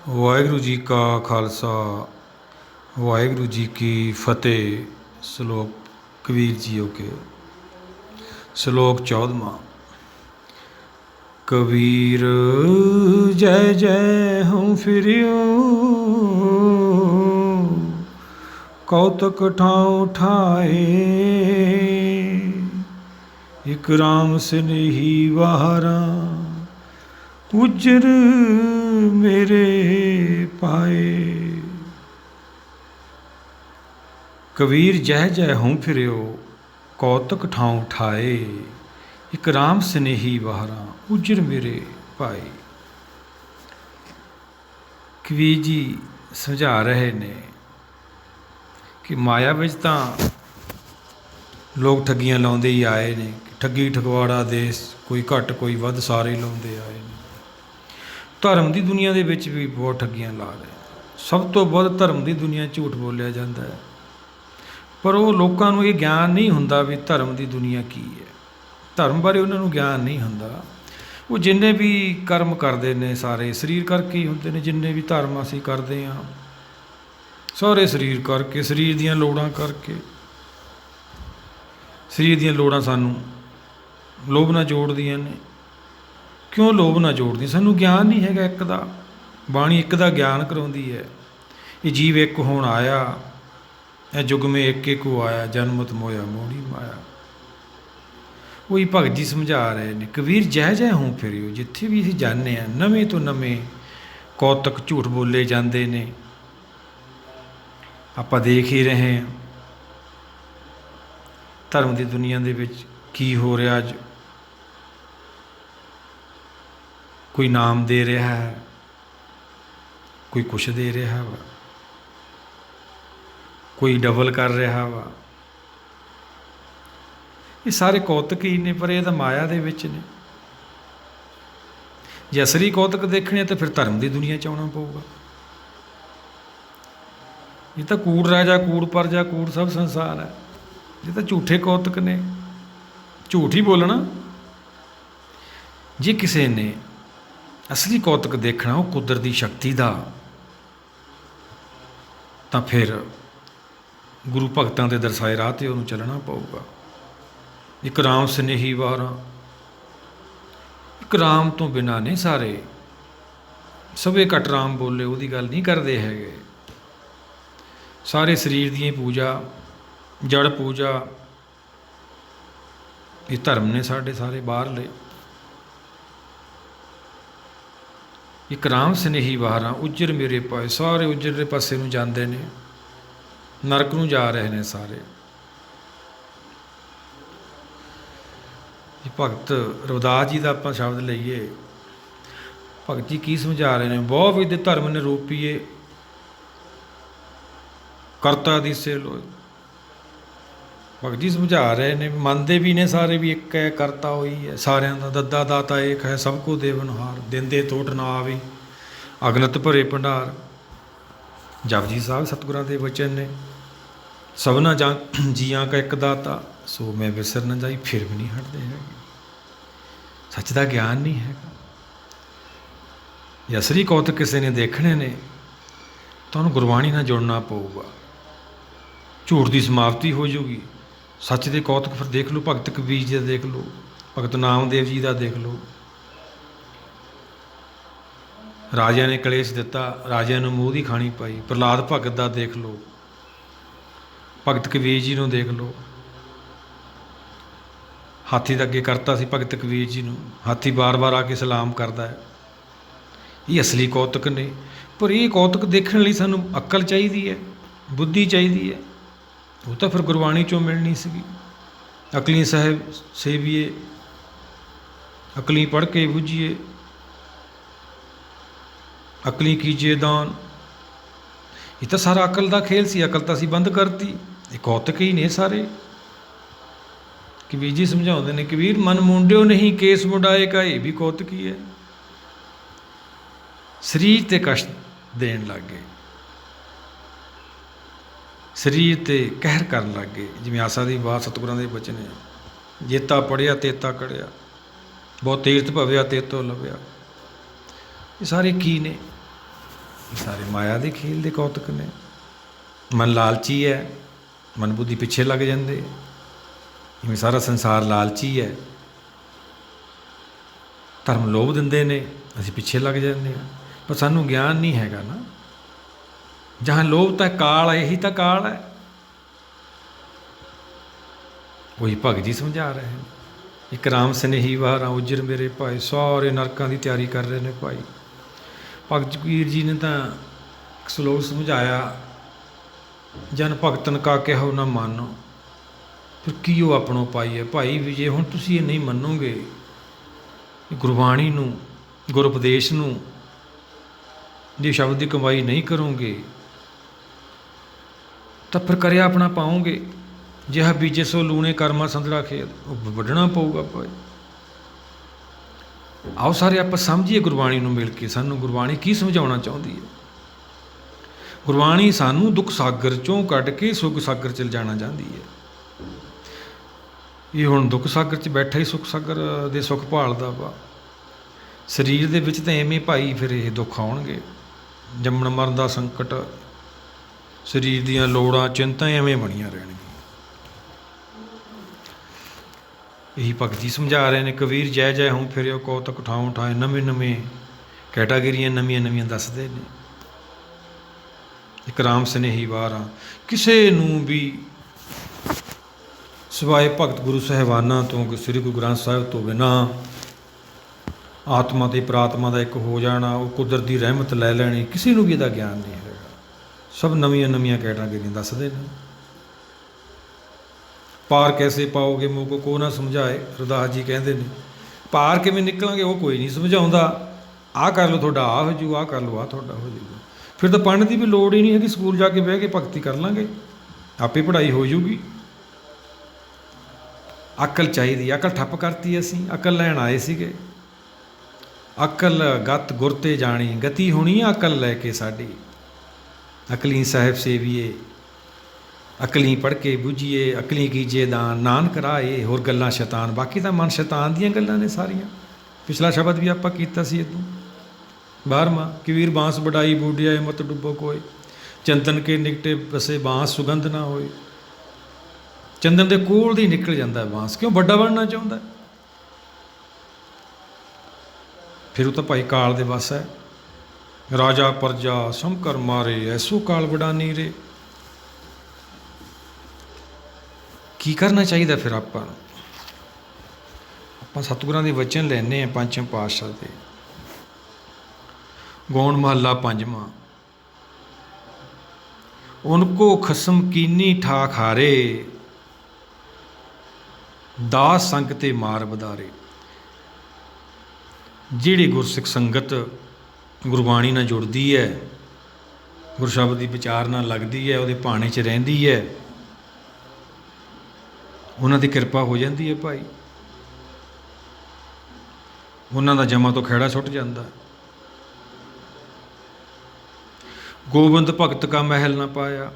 ਵਾਹਿਗੁਰੂ ਜੀ ਕਾ ਖਾਲਸਾ ਵਾਹਿਗੁਰੂ ਜੀ ਕੀ ਫਤਿਹ। ਸ਼ਲੋਕ ਕਬੀਰ ਜੀਓ ਕੇ। ਸ਼ਲੋਕ 14ਵਾਂ। ਕਬੀਰ ਜੈ ਜੈ ਹਉ ਫਿਰਿਓ, ਕੌਤਕ ਠਾਉ ਠਾਏ। ਇਕ ਰਾਮ ਸਨੇਹੀ ਵਾਹਰਾ, ਉਜਰ ਮੇਰੇ ਪਾਏ। ਕਬੀਰ ਜਹ ਜਹ ਹਉ ਫਿਰਿਓ, ਕੌਤਕ ਠਾਉ ਠਾਏ। ਇਕ ਰਾਮ ਸਨੇਹੀ ਵਾਹਰਾ, ਉਜਰ ਮੇਰੇ ਪਾਏ। ਕਬੀਰ ਜੀ ਸਮਝਾ ਰਹੇ ਨੇ ਕਿ ਮਾਇਆ ਵਿੱਚ ਤਾਂ ਲੋਕ ਠੱਗੀਆਂ ਲਾਉਂਦੇ ਹੀ ਆਏ ਨੇ। ਠੱਗੀ ਠਗਵਾੜਾ ਦੇਸ਼, ਕੋਈ ਘੱਟ ਕੋਈ ਵੱਧ, ਸਾਰੇ ਲਾਉਂਦੇ ਆਏ ਨੇ। ਧਰਮ ਦੀ ਦੁਨੀਆ ਦੇ ਵਿੱਚ ਵੀ ਬਹੁਤ ਠੱਗੀਆਂ ਲਾ ਰਹੇ। ਸਭ ਤੋਂ ਵੱਧ ਧਰਮ ਦੀ ਦੁਨੀਆ ਝੂਠ ਬੋਲਿਆ ਜਾਂਦਾ ਹੈ, ਪਰ ਉਹ ਲੋਕਾਂ ਨੂੰ ਇਹ ਗਿਆਨ ਨਹੀਂ ਹੁੰਦਾ ਵੀ ਧਰਮ ਦੀ ਦੁਨੀਆ ਕੀ ਹੈ। ਧਰਮ ਬਾਰੇ ਉਹਨਾਂ ਨੂੰ ਗਿਆਨ ਨਹੀਂ ਹੁੰਦਾ। ਉਹ ਜਿੰਨੇ ਵੀ ਕਰਮ ਕਰਦੇ ਨੇ ਸਾਰੇ ਸਰੀਰ ਕਰਕੇ ਹੀ ਹੁੰਦੇ ਨੇ। ਜਿੰਨੇ ਵੀ ਧਰਮ ਅਸੀਂ ਕਰਦੇ ਹਾਂ ਸਾਰੇ ਸਰੀਰ ਕਰਕੇ, ਸਰੀਰ ਦੀਆਂ ਲੋੜਾਂ ਕਰਕੇ। ਸਰੀਰ ਦੀਆਂ ਲੋੜਾਂ ਸਾਨੂੰ ਲੋਭ ਨਾਲ ਜੋੜਦੀਆਂ ਨੇ। ਕਿਉਂ ਲੋਭ ਨਾਲ ਜੋੜਦੀਆਂ? ਸਾਨੂੰ ਗਿਆਨ ਨਹੀਂ ਹੈਗਾ ਇੱਕ ਦਾ। ਬਾਣੀ ਇੱਕ ਦਾ ਗਿਆਨ ਕਰਾਉਂਦੀ ਹੈ। ਇਹ ਜੀਵ ਇੱਕ ਹੋਣ ਆਇਆ, ਇਹ ਜੁਗਮੇ ਇੱਕ ਇੱਕੋ ਆਇਆ, ਜਨਮਤ ਮੋਇਆ ਮੋੜੀ ਮਾਇਆ। ਉਹੀ ਭਗਤ ਜੀ ਸਮਝਾ ਰਹੇ ਨੇ। ਕਬੀਰ ਜਹ ਜਹ ਹਉ ਫਿਰਿਓ, ਜਿੱਥੇ ਵੀ ਅਸੀਂ ਜਾਂਦੇ ਹਾਂ ਨਵੇਂ ਤੋਂ ਨਵੇਂ ਕੌਤਕ ਝੂਠ ਬੋਲੇ ਜਾਂਦੇ ਨੇ। ਆਪਾਂ ਦੇਖ ਹੀ ਰਹੇ ਹਾਂ ਧਰਮ ਦੀ ਦੁਨੀਆ ਦੇ ਵਿੱਚ ਕੀ ਹੋ ਰਿਹਾ। ਅੱਜ ਕੋਈ ਨਾਮ ਦੇ ਰਿਹਾ ਹੈ, ਕੋਈ ਕੁਛ ਦੇ ਰਿਹਾ ਵਾ, ਕੋਈ ਡਬਲ ਕਰ ਰਿਹਾ ਵਾ। ਇਹ ਸਾਰੇ ਕੌਤਕ ਹੀ ਨੇ, ਪਰ ਇਹ ਤਾਂ ਮਾਇਆ ਦੇ ਵਿੱਚ ਨੇ। ਜੇ ਅਸਲੀ ਕੌਤਕ ਦੇਖਣੇ ਤਾਂ ਫਿਰ ਧਰਮ ਦੀ ਦੁਨੀਆ 'ਚ ਆਉਣਾ ਪਊਗਾ। ਇਹ ਤਾਂ ਕੂੜ ਰਾਜਾ ਕੂੜ ਪਰਜਾ ਕੂੜ ਸਭ ਸੰਸਾਰ ਹੈ। ਇਹ ਤਾਂ ਝੂਠੇ ਕੌਤਕ ਨੇ, ਝੂਠ ਹੀ ਬੋਲਣਾ। ਜੇ ਕਿਸੇ ਨੇ ਅਸਲੀ ਕੌਤਕ ਦੇਖਣਾ ਉਹ ਕੁਦਰਤੀ ਸ਼ਕਤੀ ਦਾ, ਤਾਂ ਫਿਰ ਗੁਰੂ ਭਗਤਾਂ ਦੇ ਦਰਸਾਏ ਰਾਹ 'ਤੇ ਉਹਨੂੰ ਚੱਲਣਾ ਪਊਗਾ। ਇੱਕ ਰਾਮ ਸਨੇਹੀ ਵਾਹਰਾ, ਇੱਕ ਰਾਮ ਤੋਂ ਬਿਨਾਂ ਨਹੀਂ ਸਾਰੇ। ਸਭੇ ਘੱਟ ਰਾਮ ਬੋਲੇ ਉਹਦੀ ਗੱਲ ਨਹੀਂ ਕਰਦੇ ਹੈਗੇ। ਸਾਰੇ ਸਰੀਰ ਦੀਆਂ ਪੂਜਾ, ਜੜ ਪੂਜਾ, ਇਹ ਧਰਮ ਨੇ ਸਾਡੇ ਸਾਰੇ ਬਾਹਰਲੇ। ਇੱਕ ਰਾਮ ਸਨੇਹੀ ਵਾਹਰਾ, ਉਜਰ ਮੇਰੇ ਪਾਏ। ਸਾਰੇ ਉਜਰ ਦੇ ਪਾਸੇ ਨੂੰ ਜਾਂਦੇ ਨੇ, ਨਰਕ ਨੂੰ ਜਾ ਰਹੇ ਨੇ ਸਾਰੇ। ਭਗਤ ਰਵਿਦਾਸ ਜੀ ਦਾ ਆਪਾਂ ਸ਼ਬਦ ਲਈਏ, ਭਗਤ ਜੀ ਕੀ ਸਮਝਾ ਰਹੇ ਨੇ? ਬਹੁ ਵਿਧ ਧਰਮ ਨਿਰੂਪੀਏ, ਕਰਤਾ ਦਿਸੇ ਲੋਏ। ਭਗਤ ਜੀ ਸਮਝਾ ਰਹੇ ਨੇ, ਮੰਨਦੇ ਵੀ ਨੇ ਸਾਰੇ ਵੀ ਇੱਕ ਹੈ, ਕਰਤਾ ਹੋਈ ਹੈ ਸਾਰਿਆਂ ਦਾ। ਦੱਦਾ ਦਾਤਾ ਏਕ ਹੈ, ਸਭ ਕੋ ਦੇਵਨਹਾਰ। ਦਿੰਦੇ ਤੋਟ ਨਾ ਆਵੇ, ਅਗਨਤ ਭਰੇ ਭੰਡਾਰ। ਜਪਜੀ ਸਾਹਿਬ ਸਤਿਗੁਰਾਂ ਦੇ ਵਚਨ ਨੇ। ਸਭਨਾ ਜਾਂ ਜੀਆਂ ਕਾ ਇੱਕ ਦਾਤਾ, ਸੋ ਮੈਂ ਵਿਸਰ ਨਾ ਜਾਈ। ਫਿਰ ਵੀ ਨਹੀਂ ਹਟਦੇ ਹੈਗੇ। ਸੱਚ ਦਾ ਗਿਆਨ ਨਹੀਂ ਹੈਗਾ। ਜੇ ਅਸਲੀ ਕੌਤਕ ਕਿਸੇ ਨੇ ਦੇਖਣੇ ਨੇ ਤਾਂ ਉਹਨੂੰ ਗੁਰਬਾਣੀ ਨਾਲ ਜੁੜਨਾ ਪਊਗਾ। ਝੂਠ ਦੀ ਸਮਾਪਤੀ ਹੋ ਜੂਗੀ। ਸੱਚ ਦੇ ਕੌਤਕ ਫਿਰ ਦੇਖ ਲਓ। ਭਗਤ ਕਬੀਰ ਜੀ ਦਾ ਦੇਖ ਲਓ, ਭਗਤ ਨਾਮਦੇਵ ਜੀ ਦਾ ਦੇਖ ਲਓ। ਰਾਜਿਆਂ ਨੇ ਕਲੇਸ਼ ਦਿੱਤਾ, ਰਾਜਿਆਂ ਨੂੰ ਮੂੰਹ ਦੀ ਖਾਣੀ ਪਾਈ। ਪ੍ਰਹਲਾਦ ਭਗਤ ਦਾ ਦੇਖ ਲਓ, ਭਗਤ ਕਬੀਰ ਜੀ ਨੂੰ ਦੇਖ ਲਓ। ਹਾਥੀ ਦਾ ਅੱਗੇ ਕਰਤਾ ਸੀ ਭਗਤ ਕਬੀਰ ਜੀ ਨੂੰ। ਹਾਥੀ ਵਾਰ-ਵਾਰ ਆ ਕੇ ਸਲਾਮ ਕਰਦਾ ਹੈ। ਇਹ ਅਸਲੀ ਕੌਤਕ ਨੇ। ਪਰ ਇਹ ਕੌਤਕ ਦੇਖਣ ਲਈ ਸਾਨੂੰ ਅਕਲ ਚਾਹੀਦੀ ਹੈ, ਬੁੱਧੀ ਚਾਹੀਦੀ ਹੈ। ਉਹ ਤਾਂ ਫਿਰ ਗੁਰਬਾਣੀ 'ਚੋਂ ਮਿਲਣੀ ਸੀਗੀ। ਅਕਲੀ ਸਾਹਿਬ ਸੇਵੀਏ, ਅਕਲੀ ਪੜ੍ਹ ਕੇ ਬੁੱਝੀਏ, ਅਕਲੀ ਕੀਜੀਏ ਦਾਨ। ਇਹ ਤਾਂ ਸਾਰਾ ਅਕਲ ਦਾ ਖੇਲ ਸੀ। ਅਕਲ ਤਾਂ ਅਸੀਂ ਬੰਦ ਕਰਤੀ। ਇਹ ਕੌਤਕ ਹੀ ਨੇ ਸਾਰੇ। ਕਬੀਰ ਜੀ ਸਮਝਾਉਂਦੇ ਨੇ, ਕਬੀਰ ਮਨ ਮੁੰਡਿਓ ਨਹੀਂ ਕੇਸ ਮੁੰਡਾਏ ਕਾ। ਇਹ ਵੀ ਕੌਤਕ ਹੀ ਹੈ। ਸਰੀਰ 'ਤੇ ਕਸ਼ਟ ਦੇਣ ਲੱਗ ਗਏ, ਸਰੀਰ 'ਤੇ ਕਹਿਰ ਕਰਨ ਲੱਗ ਗਏ। ਜਿਵੇਂ ਆਸਾ ਦੀ ਬਾਤ ਸਤਿਗੁਰਾਂ ਦੇ ਬਚਨ ਹੈ, ਜੇਤਾ ਪੜ੍ਹਿਆ ਤੇਤਾ ਕੜਿਆ, ਬਹੁਤ ਤੀਰਥ ਭਵਿਆ ਤੇਤੋ ਲੱਭਿਆ। ਇਹ ਸਾਰੇ ਕੀ ਨੇ? ਸਾਰੇ ਮਾਇਆ ਦੇ ਖੇਲ ਦੇ ਕੌਤਕ ਨੇ। ਮਨ ਲਾਲਚੀ ਹੈ, ਮਨ ਬੁੱਧੀ ਪਿੱਛੇ ਲੱਗ ਜਾਂਦੇ। ਜਿਵੇਂ ਸਾਰਾ ਸੰਸਾਰ ਲਾਲਚੀ ਹੈ, ਧਰਮ ਲੋਭ ਦਿੰਦੇ ਨੇ, ਅਸੀਂ ਪਿੱਛੇ ਲੱਗ ਜਾਂਦੇ ਹਾਂ। ਪਰ ਸਾਨੂੰ ਗਿਆਨ ਨਹੀਂ ਹੈਗਾ ਨਾ। ਜਹਾਂ ਲੋਭ ਤਾਂ ਕਾਲ ਹੈ, ਇਹੀ ਤਾਂ ਕਾਲ ਹੈ। ਉਹੀ ਭਗਤ ਜੀ ਸਮਝਾ ਰਹੇ ਨੇ। ਇੱਕ ਰਾਮ ਸਨੇਹੀ ਵਾਰਾਂ ਉਜਰ ਮੇਰੇ ਭਾਈ, ਸਾਰੇ ਨਰਕਾਂ ਦੀ ਤਿਆਰੀ ਕਰ ਰਹੇ ਨੇ ਭਾਈ। ਭਗਤ ਕਬੀਰ ਜੀ ਨੇ ਤਾਂ ਇੱਕ ਸਲੋਕ ਸਮਝਾਇਆ, ਜਨ ਭਗਤਨ ਕਾ ਕਹਿਓ ਨਾ ਮਾਨੋ, ਫਿਰ ਕੀ ਉਹ ਆਪਣੋ ਪਾਈਏ। ਭਾਈ ਵੀ ਜੇ ਹੁਣ ਤੁਸੀਂ ਇਹ ਨਹੀਂ ਮੰਨੋਗੇ, ਗੁਰਬਾਣੀ ਨੂੰ, ਗੁਰ ਉਪਦੇਸ਼ ਨੂੰ, ਜੇ ਸ਼ਬਦ ਦੀ ਕਮਾਈ ਨਹੀਂ ਕਰੋਗੇ ਤਾਂ ਫਿਰ ਕਰਿਆ ਆਪਣਾ ਪਾਓਗੇ। ਜਿਹਾ ਬੀਜੇ ਸੋ ਲੂਣੇ ਕਰਮਾ ਸੰਧੜਾ ਖੇਤ, ਉਹ ਵੱਢਣਾ ਪਊਗਾ ਭਾਈ। ਆਓ ਸਾਰੇ ਆਪਾਂ ਸਮਝੀਏ ਗੁਰਬਾਣੀ ਨੂੰ ਮਿਲ ਕੇ, ਸਾਨੂੰ ਗੁਰਬਾਣੀ ਕੀ ਸਮਝਾਉਣਾ ਚਾਹੁੰਦੀ ਹੈ। ਗੁਰਬਾਣੀ ਸਾਨੂੰ ਦੁੱਖ ਸਾਗਰ 'ਚੋਂ ਕੱਢ ਕੇ ਸੁੱਖ ਸਾਗਰ 'ਚ ਲਿਜਾਣਾ ਚਾਹੁੰਦੀ ਹੈ। ਇਹ ਹੁਣ ਦੁੱਖ ਸਾਗਰ 'ਚ ਬੈਠਾ ਹੀ ਸੁੱਖ ਸਾਗਰ ਦੇ ਸੁੱਖ ਭਾਲਦਾ ਵਾ। ਸਰੀਰ ਦੇ ਵਿੱਚ ਤਾਂ ਐਵੇਂ ਭਾਈ ਫਿਰ ਇਹ ਦੁੱਖ ਆਉਣਗੇ, ਜੰਮਣ ਮਰਨ ਦਾ ਸੰਕਟ, ਸਰੀਰ ਦੀਆਂ ਲੋੜਾਂ, ਚਿੰਤਾ ਐਵੇਂ ਬਣੀਆਂ ਰਹਿਣਗੀਆਂ। ਇਹੀ ਭਗਤ ਜੀ ਸਮਝਾ ਰਹੇ ਨੇ। ਕਬੀਰ ਜੈ ਜੈ ਹੂੰ ਫਿਰਿਓ ਕੌਤਕ ਠਾਉ ਠਾਏ, ਨਵੇਂ ਨਵੇਂ ਕੈਟਾਗਰੀਆਂ ਨਵੀਆਂ ਨਵੀਆਂ ਦੱਸਦੇ ਨੇ। ਇੱਕ ਰਾਮ ਸਨੇਹੀ ਵਾਰਾਂ, ਕਿਸੇ ਨੂੰ ਵੀ ਸਿਵਾਏ ਭਗਤ ਗੁਰੂ ਸਾਹਿਬਾਨਾਂ ਤੋਂ, ਸ੍ਰੀ ਗੁਰੂ ਗ੍ਰੰਥ ਸਾਹਿਬ ਤੋਂ ਬਿਨਾਂ ਆਤਮਾ ਅਤੇ ਪ੍ਰਾਤਮਾ ਦਾ ਇੱਕ ਹੋ ਜਾਣਾ, ਉਹ ਕੁਦਰਤ ਦੀ ਰਹਿਮਤ ਲੈ ਲੈਣੀ, ਕਿਸੇ ਨੂੰ ਵੀ ਇਹਦਾ ਗਿਆਨ ਨਹੀਂ ਹੈਗਾ। ਸਭ ਨਵੀਆਂ ਨਵੀਆਂ ਕੈਟਾਗਰੀਆਂ ਦੱਸਦੇ ਨੇ। ਪਾਰ ਕੈਸੇ ਪਾਓਗੇ ਮੋਕੋ ਕੋ ਨਾ ਸਮਝਾਏ, ਰਦਾਸ ਜੀ ਕਹਿੰਦੇ ਨੇ। ਪਾਰ ਕਿਵੇਂ ਨਿਕਲਾਂਗੇ ਉਹ ਕੋਈ ਨਹੀਂ ਸਮਝਾਉਂਦਾ। ਆਹ ਕਰ ਲਓ ਤੁਹਾਡਾ ਆਹ ਹੋ ਜੂ, ਆਹ ਕਰ ਲਓ ਆਹ ਤੁਹਾਡਾ ਹੋ ਜੂਗਾ। ਫਿਰ ਤਾਂ ਪੜ੍ਹਨ ਦੀ ਵੀ ਲੋੜ ਹੀ ਨਹੀਂ ਹੈਗੀ, ਸਕੂਲ ਜਾ ਕੇ ਬਹਿ ਕੇ ਭਗਤੀ ਕਰ ਲਾਂਗੇ, ਆਪੇ ਪੜ੍ਹਾਈ ਹੋ ਜੂਗੀ। ਅਕਲ ਚਾਹੀਦੀ, ਅਕਲ ਠੱਪ ਕਰਤੀ ਅਸੀਂ। ਅਕਲ ਲੈਣ ਆਏ ਸੀਗੇ। ਅਕਲ ਗਤ ਗੁਰ ਤੇ ਜਾਣੀ, ਗਤੀ ਹੋਣੀ ਆ ਅਕਲ ਲੈ ਕੇ ਸਾਡੀ। ਅਕਲੀ ਸਾਹਿਬ ਸੇਵੀਏ, ਅਕਲੀ ਪੜ੍ਹ ਕੇ ਬੁੱਝੀਏ, ਅਕਲੀ ਕੀਜੇ ਦਾਨ, ਨਾਨਕ ਰਾਏ ਹੋਰ ਗੱਲਾਂ ਸ਼ੈਤਾਨ। ਬਾਕੀ ਤਾਂ ਮਨ ਸ਼ੈਤਾਨ ਦੀਆਂ ਗੱਲਾਂ ਨੇ ਸਾਰੀਆਂ। ਪਿਛਲਾ ਸ਼ਬਦ ਵੀ ਆਪਾਂ ਕੀਤਾ ਸੀ ਇੱਦੋਂ 12ਵਾਂ, ਕਬੀਰ ਬਾਂਸ ਵਡਾਈ ਬੂਢਿਆਏ ਮਤ ਡੁੱਬੋ ਕੋਏ, ਚੰਦਨ ਕੇ ਨਿਕਟੇ ਬਸੇ ਬਾਂਸ ਸੁਗੰਧ ਨਾ ਹੋਏ। ਚੰਦਨ ਦੇ ਕੋਲ ਦੀ ਨਿਕਲ ਜਾਂਦਾ ਬਾਂਸ, ਕਿਉਂ? ਵੱਡਾ ਬਣਨਾ ਚਾਹੁੰਦਾ। ਫਿਰ ਉਹ ਤਾਂ ਭਾਈ ਕਾਲ ਦੇ ਵੱਸ ਹੈ। ਰਾਜਾ ਪਰਜਾ ਸੰਕਰ ਮਾਰੇ, ਐਸੋ ਕਾਲ ਵਡਾਨੀ ਰੇ। ਕੀ ਕਰਨਾ ਚਾਹੀਦਾ ਫਿਰ ਆਪਾਂ ਨੂੰ? ਆਪਾਂ ਸਤਿਗੁਰਾਂ ਦੇ ਵਚਨ ਲੈਂਦੇ ਹਾਂ ਪੰਚਮ ਪਾਤਸ਼ਾਹ ਦੇ। ਗੌਣ ਮਹੱਲਾ ਪੰਜਵਾਂ। ਉਨਕੋ ਖਸਮ ਕੀਨੀ ਠਾਕ ਹਾਰੇ, ਦਾਸ ਸੰਗ ਤੇ ਮਾਰ ਵਧਾਰੇ। ਜਿਹੜੀ ਗੁਰਸਿੱਖ ਸੰਗਤ ਗੁਰਬਾਣੀ ਨਾਲ ਜੁੜਦੀ ਹੈ, ਗੁਰਸ਼ਬਦ ਦੀ ਵਿਚਾਰ ਨਾਲ ਲੱਗਦੀ ਹੈ, ਉਹਦੇ ਭਾਣੇ 'ਚ ਰਹਿੰਦੀ ਹੈ, ਉਹਨਾਂ ਦੀ ਕਿਰਪਾ ਹੋ ਜਾਂਦੀ ਹੈ ਭਾਈ। ਉਹਨਾਂ ਦਾ ਜਮਾਂ ਤੋਂ ਖਹਿੜਾ ਛੁੱਟ ਜਾਂਦਾ। ਗੋਬਿੰਦ ਭਗਤ ਕਾ ਮਹਿਲ ਨਾ ਪਾਇਆ।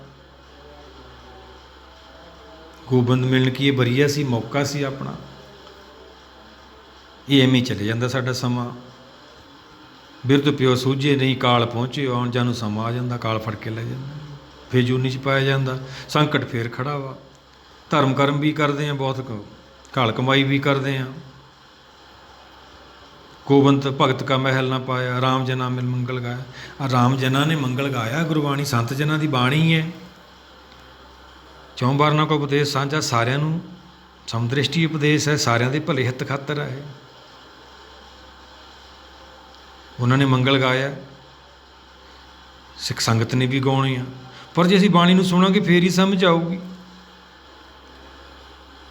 ਗੋਬਿੰਦ ਮਿਲਣ ਕੀ ਇਹ ਬਰੀਆ ਸੀ, ਮੌਕਾ ਸੀ ਆਪਣਾ। ਇਹ ਐਵੇਂ ਹੀ ਚਲੇ ਜਾਂਦਾ ਸਾਡਾ ਸਮਾਂ। ਬਿਰਧ ਪਿਓ ਸੂਝੇ ਨਹੀਂ, ਕਾਲ ਪਹੁੰਚੇ, ਆਉਣ ਜਾਣ ਨੂੰ ਸਮਾਂ ਆ ਜਾਂਦਾ, ਕਾਲ ਫੜ ਕੇ ਲੈ ਜਾਂਦਾ, ਫਿਰ ਜੂਨੀ 'ਚ ਪਾਇਆ ਜਾਂਦਾ। ਸੰਕਟ ਫੇਰ ਖੜਾ ਵਾ। ਧਰਮ ਕਰਮ ਵੀ ਕਰਦੇ ਹਾਂ, ਬਹੁਤ ਘਾਲ ਕਮਾਈ ਵੀ ਕਰਦੇ ਹਾਂ। ਗੋਬਿੰਦ ਭਗਤ ਕਾ ਮਹਿਲ ਨਾ ਪਾਇਆ, ਰਾਮ ਜਨਾ ਮਿਲ ਮੰਗਲ ਗਾਇਆ। ਆ ਰਾਮ ਜਨਾਂ ਨੇ ਮੰਗਲ ਗਾਇਆ। ਗੁਰਬਾਣੀ ਸੰਤ ਜਨਾਂ ਦੀ ਬਾਣੀ ਹੈ। ਚੌਂ ਬਾਰਨਾਂ ਕੋ ਉਪਦੇਸ਼ ਸਾਂਝਾ, ਸਾਰਿਆਂ ਨੂੰ ਸਮਦ੍ਰਿਸ਼ਟੀ ਉਪਦੇਸ਼ ਹੈ, ਸਾਰਿਆਂ ਦੇ ਭਲੇ ਹਿੱਤ ਖਾਤਰ ਹੈ। ਉਹਨਾਂ ਨੇ ਮੰਗਲ ਗਾਇਆ, ਸਿੱਖ ਸੰਗਤ ਨੇ ਵੀ ਗਾਉਣੀ ਆ। ਪਰ ਜੇ ਅਸੀਂ ਬਾਣੀ ਨੂੰ ਸੁਣਾਂਗੇ ਫੇਰ ਹੀ ਸਮਝ ਆਊਗੀ।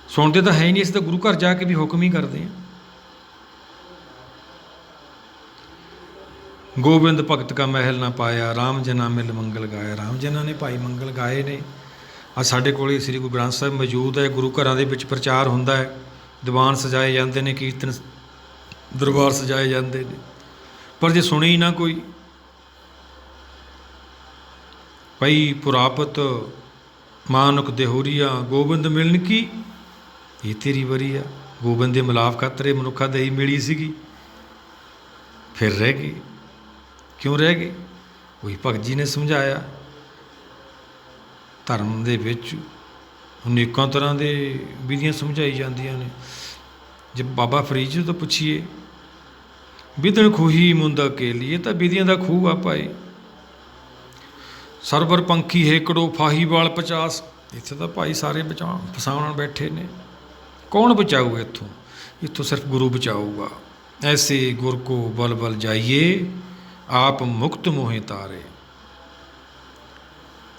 ਸੁਣਦੇ ਤਾਂ ਹੈ ਹੀ ਨਹੀਂ, ਅਸੀਂ ਤਾਂ ਗੁਰੂ ਘਰ ਜਾ ਕੇ ਵੀ ਹੁਕਮ ਹੀ ਕਰਦੇ ਹਾਂ। ਗੋਬਿੰਦ ਭਗਤ ਕਾ ਮਹਿਲ ਨਾ ਪਾਇਆ, ਰਾਮ ਜਨਾ ਮਿਲ ਮੰਗਲ ਗਾਇਆ। ਰਾਮ ਜਨਾਂ ਨੇ ਭਾਈ ਮੰਗਲ ਗਾਏ ਨੇ। ਅੱਜ ਸਾਡੇ ਕੋਲ ਸ੍ਰੀ ਗੁਰੂ ਗ੍ਰੰਥ ਸਾਹਿਬ ਮੌਜੂਦ ਹੈ। ਗੁਰੂ ਘਰਾਂ ਦੇ ਵਿੱਚ ਪ੍ਰਚਾਰ ਹੁੰਦਾ ਹੈ, ਦੀਵਾਨ ਸਜਾਏ ਜਾਂਦੇ ਨੇ, ਕੀਰਤਨ ਦਰਬਾਰ ਸਜਾਏ ਜਾਂਦੇ ਨੇ। ਪਰ ਜੇ ਸੁਣੇ ਹੀ ਨਾ ਕੋਈ, ਪਈ ਪੁਰਾਪਤ ਮਾਨੁਕ ਦੇਹੋਰੀਆ, ਗੋਬਿੰਦ ਮਿਲਣ ਕੀ ਇਹ ਤੇਰੀ ਵਰੀ ਆ। ਗੋਬਿੰਦ ਦੇ ਮਿਲਾਪ ਖਾਤਰ ਮਨੁੱਖਾਂ ਦਹੀ ਮਿਲੀ ਸੀਗੀ, ਫਿਰ ਰਹਿ ਗਏ। ਕਿਉਂ ਰਹਿ ਗਏ? ਉਹੀ ਭਗਤ ਜੀ ਨੇ ਸਮਝਾਇਆ। ਧਰਮ ਦੇ ਵਿੱਚ ਅਨੇਕਾਂ ਤਰ੍ਹਾਂ ਦੇ ਵਿਧੀਆਂ ਸਮਝਾਈ ਜਾਂਦੀਆਂ ਨੇ। ਜੇ ਬਾਬਾ ਫਰੀਦ ਜੀ ਤੋਂ ਪੁੱਛੀਏ, ਵਿਧਣ ਖੂਹੀ ਮੁੰਦਾ ਕੇ ਲਈ, ਤਾਂ ਵਿਧੀਆਂ ਦਾ ਖੂਹ ਆ ਭਾਈ। ਸਰਵਰ ਪੰਖੀ ਹੇਕੜੋ ਫਾਹੀ ਵਾਲ 50। ਇੱਥੇ ਤਾਂ ਭਾਈ ਸਾਰੇ ਫਸਾਉਣ ਬੈਠੇ ਨੇ। ਕੌਣ ਬਚਾਊਗਾ ਇੱਥੋਂ? ਇੱਥੋਂ ਸਿਰਫ ਗੁਰੂ ਬਚਾਊਗਾ। ਐਸੇ ਗੁਰ ਕੋ ਬਲ ਬਲ ਜਾਈਏ, ਆਪ ਮੁਕਤ ਮੋਹੇ ਤਾਰੇ।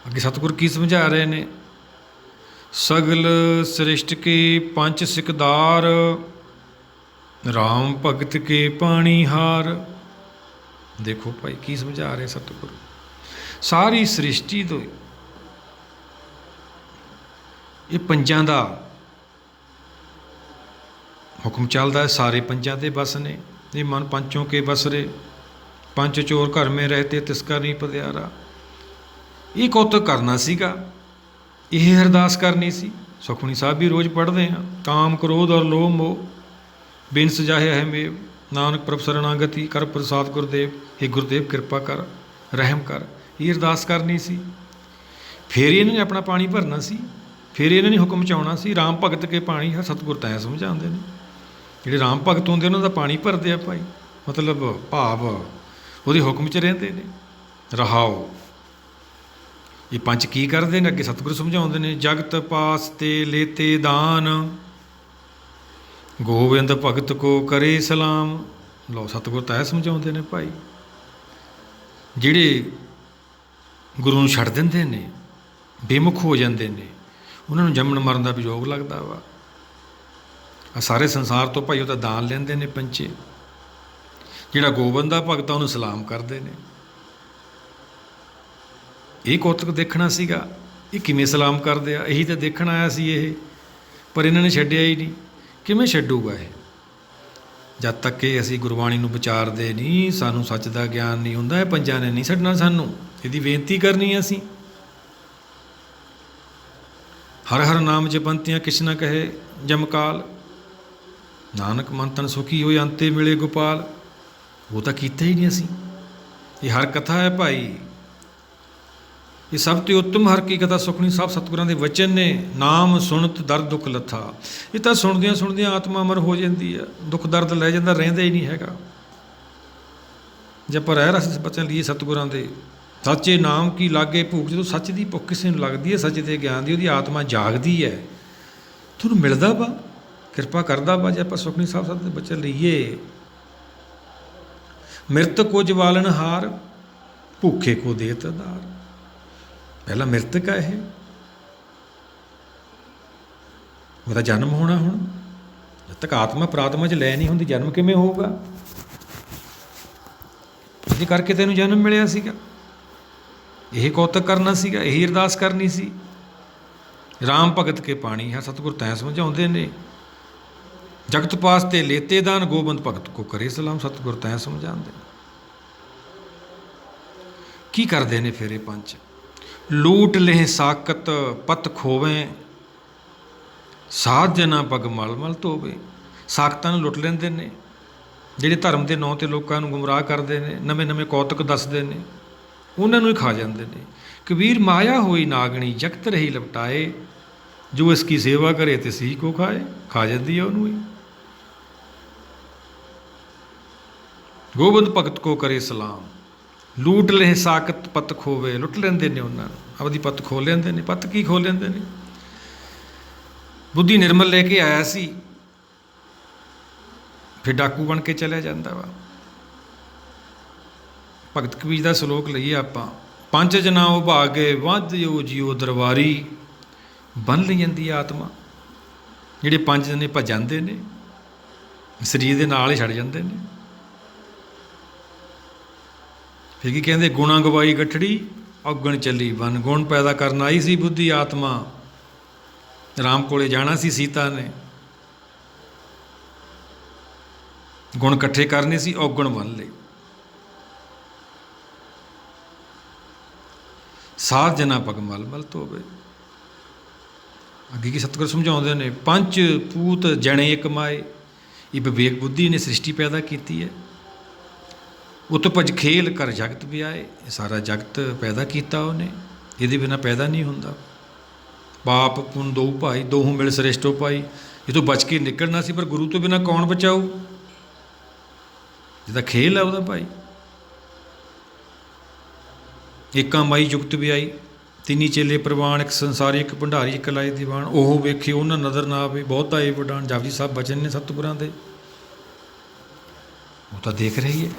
ਅੱਗੇ ਸਤਿਗੁਰ ਕੀ ਸਮਝਾ ਰਹੇ ਨੇ? ਸਗਲ ਸ੍ਰਿਸ਼ਟ ਕੇ ਪੰਚ ਸਿਕਦਾਰ, ਰਾਮ ਭਗਤ ਕੇ ਪਾਣੀ ਹਾਰ। ਦੇਖੋ ਭਾਈ ਕੀ ਸਮਝਾ ਰਹੇ ਸਤਿਗੁਰ। ਸਾਰੀ ਸ੍ਰਿਸ਼ਟੀ ਤੋਂ ਇਹ ਪੰਜਾਂ ਦਾ ਹੁਕਮ ਚੱਲਦਾ ਹੈ। ਸਾਰੇ ਪੰਜਾਂ ਦੇ ਬਸ ਨੇ। ਇਹ ਮਨ ਪੰਚੋਂ ਕੇ ਬਸਰੇ, ਪੰਜ ਚੋਰ ਘਰ ਮੇ ਰਹਤੇ ਤਿਸਕਾ ਨਹੀਂ ਪਧਿਆਰਾ। ਇਹ ਕੌਤਕ ਕਰਨਾ ਸੀਗਾ, ਇਹ ਅਰਦਾਸ ਕਰਨੀ ਸੀ। ਸੁਖਮਨੀ ਸਾਹਿਬ ਵੀ ਰੋਜ਼ ਪੜ੍ਹਦੇ ਹਾਂ। ਕਾਮ ਕ੍ਰੋਧ ਔਰ ਲੋਭ ਮੋਹ ਬਿਨ ਸਜਾਹਿਆ ਹੈ ਮੇਵ, ਨਾਨਕ ਪ੍ਰਭ ਸਰਣਾਗਤੀ ਕਰ ਪ੍ਰਸਾਦ ਗੁਰਦੇਵ। ਇਹ ਗੁਰਦੇਵ ਕਿਰਪਾ ਕਰ, ਰਹਿਮ ਕਰ। ਇਹ ਅਰਦਾਸ ਕਰਨੀ ਸੀ। ਫਿਰ ਇਹਨਾਂ ਨੇ ਆਪਣਾ ਪਾਣੀ ਭਰਨਾ ਸੀ। ਫਿਰ ਇਹਨਾਂ ਨੇ ਹੁਕਮ ਚਾਉਣਾ ਸੀ। ਰਾਮ ਭਗਤ ਕੇ ਪਾਣੀ ਹੈ। ਸਤਿਗੁਰ ਤਾਂ ਸਮਝਾਉਂਦੇ ਨੇ, ਜਿਹੜੇ ਰਾਮ ਭਗਤ ਹੁੰਦੇ ਉਹਨਾਂ ਦਾ ਪਾਣੀ ਭਰਦੇ ਆ ਭਾਈ। ਮਤਲਬ ਭਾਵ ਉਹਦੇ ਹੁਕਮ 'ਚ ਰਹਿੰਦੇ ਨੇ। ਰਹਾਓ ਇਹ ਪੰਜ ਕੀ ਕਰਦੇ ਨੇ? ਅੱਗੇ ਸਤਿਗੁਰੂ ਸਮਝਾਉਂਦੇ ਨੇ। ਜਗਤ ਪਾਸ ਤੇ ਲੇਤੇ ਦਾਨ, ਗੋਬਿੰਦ ਭਗਤ ਕੋ ਕਰੇ ਸਲਾਮ। ਲਓ ਸਤਿਗੁਰ ਤਾਂ ਇਹ ਸਮਝਾਉਂਦੇ ਨੇ ਭਾਈ। ਜਿਹੜੇ ਗੁਰੂ ਨੂੰ ਛੱਡ ਦਿੰਦੇ ਨੇ, ਬੇਮੁਖ ਹੋ ਜਾਂਦੇ ਨੇ, ਉਹਨਾਂ ਨੂੰ ਜੰਮਣ ਮਰਨ ਦਾ ਵਿਯੋਗ ਲੱਗਦਾ ਵਾ। ਆ ਸਾਰੇ ਸੰਸਾਰ ਤੋਂ ਭਾਈ ਉਹ ਤਾਂ ਦਾਨ ਲੈਂਦੇ ਨੇ ਪੰਚੇ। ਜਿਹੜਾ ਗੋਬਿੰਦ ਦਾ ਭਗਤ ਆ ਉਹਨੂੰ ਸਲਾਮ ਕਰਦੇ ਨੇ। ਇਹ ਕੌਤਕ ਦੇਖਣਾ ਸੀਗਾ। ਇਹ ਕਿਵੇਂ ਸਲਾਮ ਕਰਦੇ ਆ, ਇਹੀ ਤਾਂ ਦੇਖਣ ਆਇਆ ਸੀ ਇਹ। ਪਰ ਇਹਨਾਂ ਨੇ ਛੱਡਿਆ ਹੀ ਨਹੀਂ। ਕਿਵੇਂ ਛੱਡੂਗਾ ਇਹ? ਜਦ ਤੱਕ ਕਿ ਅਸੀਂ ਗੁਰਬਾਣੀ ਨੂੰ ਵਿਚਾਰਦੇ ਨਹੀਂ, ਸਾਨੂੰ ਸੱਚ ਦਾ ਗਿਆਨ ਨਹੀਂ ਹੁੰਦਾ, ਇਹ ਪੰਜਾਂ ਨੇ ਨਹੀਂ ਛੱਡਣਾ ਸਾਨੂੰ। ਇਹਦੀ ਬੇਨਤੀ ਕਰਨੀ ਅਸੀਂ। ਹਰ ਹਰ ਨਾਮ ਜਪੰਤੀਆਂ ਕਿਛ ਨਾ ਕਹੇ ਜਮਕਾਲ, ਨਾਨਕ ਮਨ ਤਨ ਸੁਖੀ ਹੋਏ ਅੰਤੇ ਮਿਲੇ ਗੋਪਾਲ। ਉਹ ਤਾਂ ਕੀਤਾ ਹੀ ਨਹੀਂ ਅਸੀਂ। ਇਹ ਹਰ ਕਥਾ ਹੈ ਭਾਈ। ਇਹ ਸਭ ਤੋਂ ਉੱਤਮ ਹਰ ਕੀ ਕਥਾ ਸੁਖਮਨੀ ਸਾਹਿਬ ਸਤਿਗੁਰਾਂ ਦੇ ਵਚਨ ਨੇ। ਨਾਮ ਸੁਣਤ ਦਰਦ ਦੁੱਖ ਲੱਥਾ। ਇਹ ਤਾਂ ਸੁਣਦਿਆਂ ਸੁਣਦਿਆਂ ਆਤਮਾ ਅਮਰ ਹੋ ਜਾਂਦੀ ਹੈ। ਦੁੱਖ ਦਰਦ ਲੈ ਜਾਂਦਾ, ਰਹਿੰਦਾ ਹੀ ਨਹੀਂ ਹੈਗਾ। ਜੇ ਆਪਾਂ ਰਹਿ ਰਸ ਬਚਨ ਲਈਏ ਸਤਿਗੁਰਾਂ ਦੇ, ਸੱਚੇ ਨਾਮ ਕੀ ਲਾਗੇ ਭੂਖ। ਜਦੋਂ ਸੱਚ ਦੀ ਭੁੱਖ ਕਿਸੇ ਨੂੰ ਲੱਗਦੀ ਹੈ, ਸੱਚ ਦੇ ਗਿਆਨ ਦੀ, ਉਹਦੀ ਆਤਮਾ ਜਾਗਦੀ ਹੈ, ਤੁਹਾਨੂੰ ਮਿਲਦਾ ਵਾ, ਕਿਰਪਾ ਕਰਦਾ ਵਾ। ਜੇ ਆਪਾਂ ਸੁਖਮਨੀ ਸਾਹਿਬ ਦੇ ਬਚਨ ਲਈਏ। ਮਿਰਤ ਕੋ ਜਵਾਲਨ ਹਾਰ, ਭੁੱਖੇ ਕੋ ਦੇਤ ਆਧਾਰ। ਪਹਿਲਾਂ ਮਿਰਤਕ ਆ ਇਹ, ਉਹਦਾ ਜਨਮ ਹੋਣਾ। ਹੁਣ ਜਦ ਤੱਕ ਆਤਮਾ ਪ੍ਰਾਤਮਾ 'ਚ ਲੈ ਨਹੀਂ ਹੁੰਦੀ, ਜਨਮ ਕਿਵੇਂ ਹੋਊਗਾ? ਇਹਦੇ ਕਰਕੇ ਤੈਨੂੰ ਜਨਮ ਮਿਲਿਆ ਸੀਗਾ। ਇਹ ਕੌਤਕ ਕਰਨਾ ਸੀਗਾ, ਇਹੀ ਅਰਦਾਸ ਕਰਨੀ ਸੀ। ਰਾਮ ਭਗਤ ਕੇ ਪਾਣੀ ਹੈ। ਸਤਿਗੁਰ ਤੈਂ ਸਮਝਾਉਂਦੇ ਨੇ। ਜਗਤ ਪਾਸ ਤੇ ਲੇਤੇ ਦਾਨ, ਗੋਬਿੰਦ ਭਗਤ ਕੋ ਕਰੇ ਸਲਾਮ। ਸਤਿਗੁਰ ਤੈਂ ਸਮਝਾਉਂਦੇ। ਕੀ ਕਰਦੇ ਨੇ ਫਿਰ ਇਹ ਪੰਜ? ਲੂਟ ਲੇਹ ਸਾਕਤ ਪਤ ਖੋਵੇਂ, ਸਾਧ ਜਨਾ ਪਗ ਮਲ ਮਲ ਧੋਵੇ। ਸਾਕਤਾਂ ਨੂੰ ਲੁੱਟ ਲੈਂਦੇ ਨੇ। ਜਿਹੜੇ ਧਰਮ ਦੇ ਨਾਂ 'ਤੇ ਲੋਕਾਂ ਨੂੰ ਗੁੰਮਰਾਹ ਕਰਦੇ ਨੇ, ਨਵੇਂ ਨਵੇਂ ਕੌਤਕ ਦੱਸਦੇ ਨੇ, ਉਹਨਾਂ ਨੂੰ ਹੀ ਖਾ ਜਾਂਦੇ ਨੇ। ਕਬੀਰ ਮਾਇਆ ਹੋਈ ਨਾਗਣੀ, ਜਗਤ ਰਹੀ ਲਪਟਾਏ, ਜੋ ਇਸ ਕੀ ਸੇਵਾ ਕਰੇ ਤੇ ਸੀ ਕੋ ਖਾਏ। ਖਾ ਜਾਂਦੀ ਹੈ ਉਹਨੂੰ ਹੀ। ਗੋਬਿੰਦ ਭਗਤ ਕੋ ਕਰੇ ਸਲਾਮ, ਲੂਟ ਲeh ਸਾਕਤ ਪਤ ਖੋਵੇ। ਲੁੱਟ ਲੈਂਦੇ ਨੇ ਉਹਨਾਂ ਨੂੰ, ਆਪਦੀ ਪੱਤ ਖੋਹ ਲੈਂਦੇ ਨੇ। ਪੱਤ ਕੀ ਖੋਹ ਲੈਂਦੇ ਨੇ? ਬੁੱਧੀ ਨਿਰਮਲ ਲੈ ਕੇ ਆਇਆ ਸੀ, ਫਿਰ ਡਾਕੂ ਬਣ ਕੇ ਚਲਿਆ ਜਾਂਦਾ ਵਾ। ਭਗਤ ਕਬੀਰ ਦਾ ਸਲੋਕ ਲਈਏ ਆਪਾਂ। ਪੰਜ ਜਨਾ ਉਭਾਗੇ ਵਾਧਿਓ ਜਿਉ ਦਰਬਾਰੀ। ਬੰਨ ਲਈ ਜਾਂਦੀ ਆਤਮਾ। ਜਿਹੜੇ ਪੰਜ ਜਨੇ ਭੱਜ ਜਾਂਦੇ ਨੇ, ਸਰੀਰ ਦੇ ਨਾਲ ਹੀ ਛੱਡ ਜਾਂਦੇ ਨੇ। ਫਿਰ ਕੀ ਕਹਿੰਦੇ? ਗੁਣਾ ਗਵਾਈ ਗੱਠੜੀ, ਔਗਣ ਚੱਲੀ ਬਨ। ਗੁਣ ਪੈਦਾ ਕਰਨ ਆਈ ਸੀ ਬੁੱਧੀ ਆਤਮਾ। ਰਾਮ ਕੋਲੇ ਜਾਣਾ ਸੀ ਸੀਤਾ ਨੇ, ਗੁਣ ਇਕੱਠੇ ਕਰਨੇ ਸੀ, ਔਗਣ ਬੰਨ ਲਏ। ਸਾਧ ਜਨਾ ਪਗ ਮਲ ਮਲ ਧੋਵੇ। ਅੱਗੇ ਕੀ ਸਤਿਗੁਰ ਸਮਝਾਉਂਦੇ ਨੇ? ਪੰਜ ਪੂਤ ਜਣੇ ਕਮਾਏ। ਇਹ ਵਿਵੇਕ ਬੁੱਧੀ ਨੇ ਸ੍ਰਿਸ਼ਟੀ ਪੈਦਾ ਕੀਤੀ ਹੈ। ਉਤਪਜ ਖੇਲ ਕਰ ਜਗਤ ਵਿਆਏ। ਇਹ ਸਾਰਾ ਜਗਤ ਪੈਦਾ ਕੀਤਾ ਉਹਨੇ, ਇਹਦੇ ਬਿਨਾਂ ਪੈਦਾ ਨਹੀਂ ਹੁੰਦਾ। ਪਾਪ ਪੁੰਨ ਦੋ ਭਾਈ, ਦੋਹੋਂ ਮਿਲ ਸ੍ਰੇਸ਼ਟੋ ਭਾਈ। ਇਹ ਤੋਂ ਬਚ ਕੇ ਨਿਕਲਣਾ ਸੀ, ਪਰ ਗੁਰੂ ਤੋਂ ਬਿਨਾਂ ਕੌਣ ਬਚਾਊ? ਜਿਹਦਾ ਖੇਲ ਹੈ ਉਹਦਾ ਭਾਈ। ਏਕਾਂ ਮਾਈ ਜੁਗਤ ਵਿਆਈ, ਤਿੰਨੀ ਚੇਲੇ ਪ੍ਰਵਾਨ, ਇੱਕ ਸੰਸਾਰੀ ਇੱਕ ਭੰਡਾਰੀ ਇੱਕ ਲਾਏ ਦੀਵਾਨ। ਉਹ ਵੇਖੇ ਉਹਨਾਂ ਨਜ਼ਰ ਨਾ ਆਵੇ, ਬਹੁਤਾ ਏ ਵਡਾਣ। ਜਪਜੀ ਸਾਹਿਬ ਬਚਨ ਨੇ ਸਤਿਗੁਰਾਂ ਦੇ, ਉਹ ਤਾਂ ਦੇਖ ਰਹੀ ਹੈ।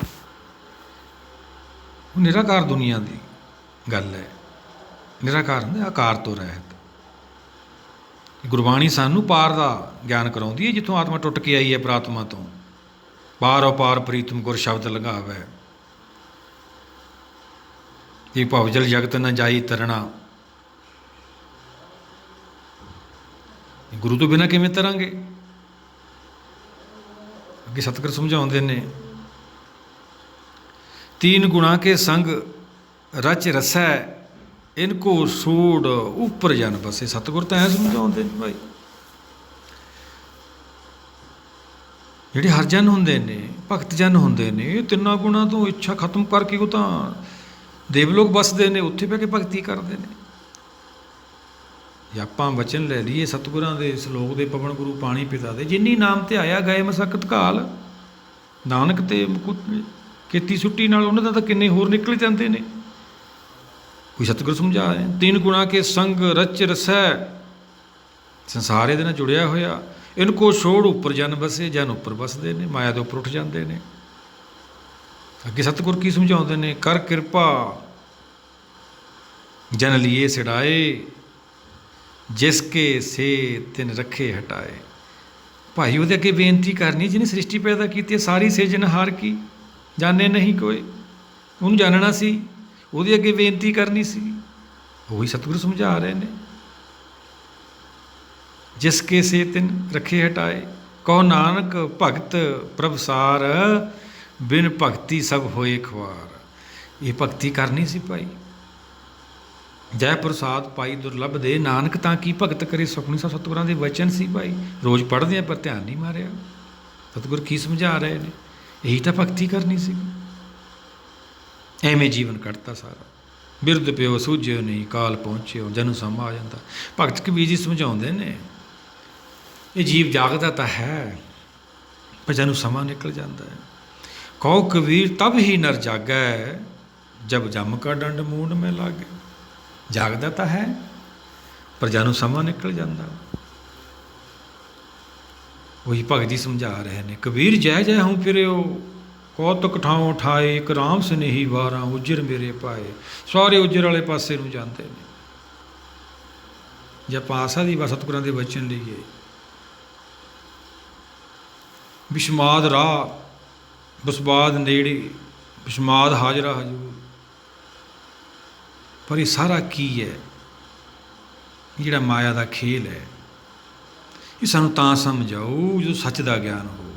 ਉਹ ਨਿਰਾਕਾਰ ਦੁਨੀਆ ਦੀ ਗੱਲ ਹੈ। ਨਿਰਾਕਾਰ ਹੁੰਦੇ ਆਕਾਰ ਤੋਂ ਰਹਿਤ। ਗੁਰਬਾਣੀ ਸਾਨੂੰ ਪਾਰ ਦਾ ਗਿਆਨ ਕਰਾਉਂਦੀ ਹੈ, ਜਿੱਥੋਂ ਆਤਮਾ ਟੁੱਟ ਕੇ ਆਈ ਹੈ ਪ੍ਰਾਤਮਾ ਤੋਂ। ਪਾਰ ਅਪਾਰ ਪ੍ਰੀਤਮ ਗੁਰ ਸ਼ਬਦ ਲਗਾਵੈ, ਇਹ ਭਵਜਲ ਜਗਤ ਨ ਜਾਈ ਤਰਣਾ। ਗੁਰੂ ਤੋਂ ਬਿਨਾਂ ਕਿਵੇਂ ਤਰਾਂਗੇ? ਅੱਗੇ ਸਤਿਗੁਰ ਸਮਝਾਉਂਦੇ ਨੇ, ਤੀਨ ਗੁਣਾ ਕੇ ਸੰਗ ਰਚ ਰਸੈ, ਇਨਕੋ ਸੂੜ ਉੱਪਰ ਜਨ ਬਸੇ। ਸਤਿਗੁਰ ਤਾਂ ਐਂ ਸਮਝਾਉਂਦੇ ਨੇ ਭਾਈ, ਜਿਹੜੇ ਹਰਜਨ ਹੁੰਦੇ ਨੇ, ਭਗਤ ਜਨ ਹੁੰਦੇ ਨੇ, ਇਹ ਤਿੰਨਾਂ ਗੁਣਾਂ ਤੋਂ ਇੱਛਾ ਖਤਮ ਕਰਕੇ ਉਹ ਤਾਂ ਦੇਵਲੋਕ ਬਸਦੇ ਨੇ, ਉੱਥੇ ਬਹਿ ਕੇ ਭਗਤੀ ਕਰਦੇ ਨੇ। ਜੇ ਆਪਾਂ ਵਚਨ ਲੈ ਲਈਏ ਸਤਿਗੁਰਾਂ ਦੇ, ਸਲੋਕ ਦੇ, ਪਵਨ ਗੁਰੂ ਪਾਣੀ ਪਿਤਾ ਦੇ, ਜਿੰਨੀ ਨਾਮ ਤੇ ਆਇਆ ਗਏ ਮਸਕਤ ਘਾਲ। ਨਾਨਕ ਤੇ ਕੀਤੀ ਸੁੱਟੀ ਨਾਲ ਉਹਨਾਂ ਦਾ ਤਾਂ ਕਿੰਨੇ ਹੋਰ ਨਿਕਲ ਜਾਂਦੇ ਨੇ। ਕੋਈ ਸਤਿਗੁਰ ਸਮਝਾ ਰਹੇ, ਤਿੰਨ ਗੁਣਾ ਕੇ ਸੰਗ ਰਚ ਰਸੈ, ਸੰਸਾਰ ਇਹਦੇ ਨਾਲ ਜੁੜਿਆ ਹੋਇਆ। ਇਨਕੋ ਛੋੜ ਉੱਪਰ ਜਨ ਬਸੇ, ਜਨ ਉੱਪਰ ਬਸਦੇ ਨੇ, ਮਾਇਆ ਦੇ ਉੱਪਰ ਉੱਠ ਜਾਂਦੇ ਨੇ। ਅੱਗੇ ਸਤਿਗੁਰ ਕੀ ਸਮਝਾਉਂਦੇ ਨੇ, ਕਰ ਕਿਰਪਾ ਜਨ ਲੀਏ ਛਡਾਏ, ਜਿਸ ਕੇ ਸੇ ਤਿਨ ਰੱਖੇ ਹਟਾਏ। ਭਾਈ ਉਹਦੇ ਅੱਗੇ ਬੇਨਤੀ ਕਰਨੀ, ਜਿਹਨੇ ਸ੍ਰਿਸ਼ਟੀ ਪੈਦਾ ਕੀਤੀ ਹੈ ਸਾਰੀ ਸਿਰਜਣਹਾਰ ਕੀ, ਜਾਣੇ ਨਹੀਂ ਕੋਈ, ਉਹਨੂੰ ਜਾਣਨਾ ਸੀ, ਉਹਦੇ ਅੱਗੇ ਬੇਨਤੀ ਕਰਨੀ ਸੀ। ਉਹੀ ਸਤਿਗੁਰੂ ਸਮਝਾ ਰਹੇ ਨੇ, ਜਿਸ ਕੇ ਸੇ ਤਿਨ ਰੱਖੇ ਹਟਾਏ। ਕਹੋ ਨਾਨਕ ਭਗਤ ਪ੍ਰਭਸਾਰ, ਬਿਨ ਭਗਤੀ ਸਭ ਹੋਏ ਖੁਆਰ। ਇਹ ਭਗਤੀ ਕਰਨੀ ਸੀ ਭਾਈ। ਜੈ ਪ੍ਰਸਾਦ ਪਾਈ ਦੁਰਲਭ ਦੇ, ਨਾਨਕ ਤਾਂ ਕੀ ਭਗਤ ਕਰੇ ਸੁਖਮਨੀ ਸਾਹਿਬ ਸਤਿਗੁਰਾਂ ਦੇ ਵਚਨ ਸੀ ਭਾਈ। ਰੋਜ਼ ਪੜ੍ਹਦੇ ਆ ਪਰ ਧਿਆਨ ਨਹੀਂ ਮਾਰਿਆ। ਸਤਿਗੁਰ ਕੀ ਸਮਝਾ ਰਹੇ ਨੇ, ਇਹੀ ਤਾਂ ਭਗਤੀ ਕਰਨੀ ਸੀ। ਐਵੇਂ ਜੀਵਨ ਕੱਢਤਾ ਸਾਰਾ। ਬਿਰਧ ਪਿਓ ਸੂਝਿਓ ਨਹੀਂ, ਕਾਲ ਪਹੁੰਚਿਓ ਜਨੂੰ ਸਮਾਂ ਆ ਜਾਂਦਾ। ਭਗਤ ਕਬੀਰ ਜੀ ਸਮਝਾਉਂਦੇ ਨੇ, ਇਹ ਜੀਵ ਜਾਗਦਾ ਤਾਂ ਹੈ, ਪਰ ਜਨੂੰ ਸਮਾਂ ਨਿਕਲ ਜਾਂਦਾ ਹੈ। ਕਹੋ ਕਬੀਰ ਤਬ ਹੀ ਨਰ ਜਾਗੈ, ਜਬ ਜਮ ਕਾ ਡੰਡ ਮੂੰਡ ਮੇ ਲਾਗੇ। ਜਾਗਦਾ ਤਾਂ ਹੈ, ਪਰ ਜਨੂੰ ਸਮਾਂ ਨਿਕਲ ਜਾਂਦਾ। ਉਹੀ ਭਗਤ ਜੀ ਸਮਝਾ ਰਹੇ ਨੇ, ਕਬੀਰ ਜੈ ਜੈ ਹੂੰ ਫਿਰਿਓ, ਕੌਤਕ ਠਾਉ ਠਾਏ, ਇੱਕ ਰਾਮ ਸਨੇਹੀ ਵਾਰਾਂ, ਉਜਰ ਮੇਰੇ ਪਾਏ। ਸਾਰੇ ਉਜਰ ਵਾਲੇ ਪਾਸੇ ਨੂੰ ਜਾਂਦੇ ਨੇ। ਜੇ ਆਪਾਂ ਆਸਾ ਦੀ ਸਤਿਗੁਰਾਂ ਦੇ ਵਚਨ ਲਈਏ, ਵਿਸ਼ਮਾਦ ਰਾਹ ਬਸਬਾਦ ਨੇੜੇ, ਵਿਸ਼ਮਾਦ ਹਾਜ਼ਰਾ ਹਜੂਰ। ਪਰ ਇਹ ਸਾਰਾ ਕੀ ਹੈ? ਜਿਹੜਾ ਮਾਇਆ ਦਾ ਖੇਲ ਹੈ, ਇਹ ਸਾਨੂੰ ਤਾਂ ਸਮਝ ਆਊ ਜਦੋਂ ਸੱਚ ਦਾ ਗਿਆਨ ਹੋ।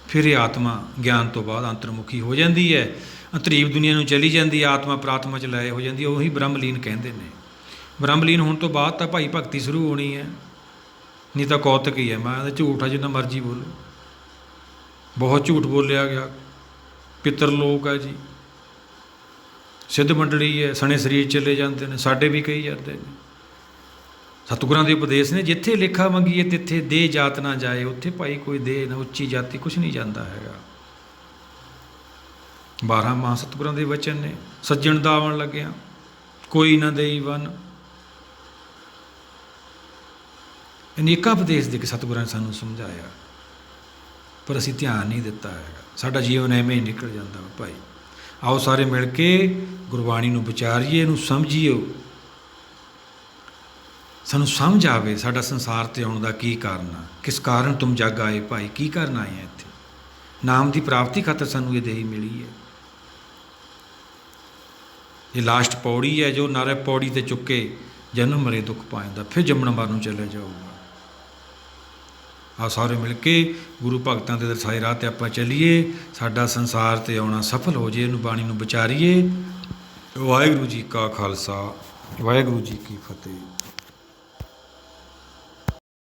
ਫਿਰ ਇਹ ਆਤਮਾ ਗਿਆਨ ਤੋਂ ਬਾਅਦ ਅੰਤਰਮੁਖੀ ਹੋ ਜਾਂਦੀ ਹੈ, ਅੰਤਰੀਵ ਦੁਨੀਆ ਨੂੰ ਚਲੀ ਜਾਂਦੀ ਹੈ, ਆਤਮਾ ਪ੍ਰਾਤਮਾ 'ਚ ਲੈ ਹੋ ਜਾਂਦੀ ਹੈ। ਉਹੀ ਬ੍ਰਹਮਲੀਨ ਕਹਿੰਦੇ ਨੇ। ਬ੍ਰਹਮਲੀਨ ਹੋਣ ਤੋਂ ਬਾਅਦ ਤਾਂ ਭਾਈ ਭਗਤੀ ਸ਼ੁਰੂ ਹੋਣੀ ਹੈ, ਨਹੀਂ ਤਾਂ ਕੌਤਕ ਹੀ ਹੈ। ਮੈਂ ਤਾਂ ਝੂਠ ਆ, ਜਿੰਨਾ ਮਰਜ਼ੀ ਬੋਲੋ। ਬਹੁਤ ਝੂਠ ਬੋਲਿਆ ਗਿਆ। ਪਿੱਤਰ ਲੋਕ ਹੈ ਜੀ, ਸਿੱਧ ਮੰਡਲੀ ਹੈ, ਸਣੇ ਸਰੀਰ ਚਲੇ ਜਾਂਦੇ ਨੇ, ਸਾਡੇ ਵੀ ਕਹੀ ਜਾਂਦੇ ਨੇ। ਸਤਿਗੁਰਾਂ ਦੇ ਉਪਦੇਸ਼ ਨੇ, ਜਿੱਥੇ ਲੇਖਾ ਮੰਗੀਏ ਤਿੱਥੇ ਦੇ ਜਾਤ ਨਾ ਜਾਏ। ਉੱਥੇ ਭਾਈ ਕੋਈ ਦੇ ਨਾ ਉੱਚੀ ਜਾਤੀ ਕੁਛ ਨਹੀਂ ਜਾਂਦਾ ਹੈਗਾ। 12 ਮਾਹ ਸਤਿਗੁਰਾਂ ਦੇ ਵਚਨ ਨੇ। ਸੱਜਣ ਦਾ ਆਵਣ ਲੱਗਿਆ ਕੋਈ ਨਾ ਦੇਈ ਵਨ। ਅਨੇਕਾਂ ਉਪਦੇਸ਼ ਦੇ ਕੇ ਸਤਿਗੁਰਾਂ ਨੇ ਸਾਨੂੰ ਸਮਝਾਇਆ, ਪਰ ਅਸੀਂ ਧਿਆਨ ਨਹੀਂ ਦਿੱਤਾ ਹੈਗਾ। ਸਾਡਾ ਜੀਵਨ ਐਵੇਂ ਹੀ ਨਿਕਲ ਜਾਂਦਾ ਭਾਈ। ਆਓ ਸਾਰੇ ਮਿਲ ਕੇ ਗੁਰਬਾਣੀ ਨੂੰ ਵਿਚਾਰੀਏ, ਇਹਨੂੰ ਸਮਝੀਏ, ਸਾਨੂੰ ਸਮਝ ਆਵੇ ਸਾਡਾ ਸੰਸਾਰ 'ਤੇ ਆਉਣ ਦਾ ਕੀ ਕਾਰਨ ਆ, ਕਿਸ ਕਾਰਨ ਤੁਮ ਜੱਗ ਆਏ ਭਾਈ, ਕੀ ਕਰਨ ਆਏ ਆ ਇੱਥੇ। ਨਾਮ ਦੀ ਪ੍ਰਾਪਤੀ ਖਾਤਰ ਸਾਨੂੰ ਇਹ ਦੇਹੀ ਮਿਲੀ ਹੈ। ਇਹ ਲਾਸਟ ਪੌੜੀ ਹੈ, ਜੋ ਨਰ ਪੌੜੀ 'ਤੇ ਚੁੱਕੇ ਜਨਮ ਮਰੇ ਦੁੱਖ ਪਾਉਂਦਾ, ਫਿਰ ਜੰਮਣ ਮਰਨ ਨੂੰ ਚਲੇ ਜਾਊਗਾ। ਆਹ ਸਾਰੇ ਮਿਲ ਕੇ ਗੁਰੂ ਭਗਤਾਂ ਦੇ ਦਰਸਾਏ ਰਾਹ 'ਤੇ ਆਪਾਂ ਚੱਲੀਏ, ਸਾਡਾ ਸੰਸਾਰ 'ਤੇ ਆਉਣਾ ਸਫਲ ਹੋ ਜੇ। ਇਹਨੂੰ ਬਾਣੀ ਨੂੰ ਵਿਚਾਰੀਏ। ਵਾਹਿਗੁਰੂ ਜੀ ਕਾ ਖਾਲਸਾ, ਵਾਹਿਗੁਰੂ ਜੀ ਕੀ ਫਤਿਹ।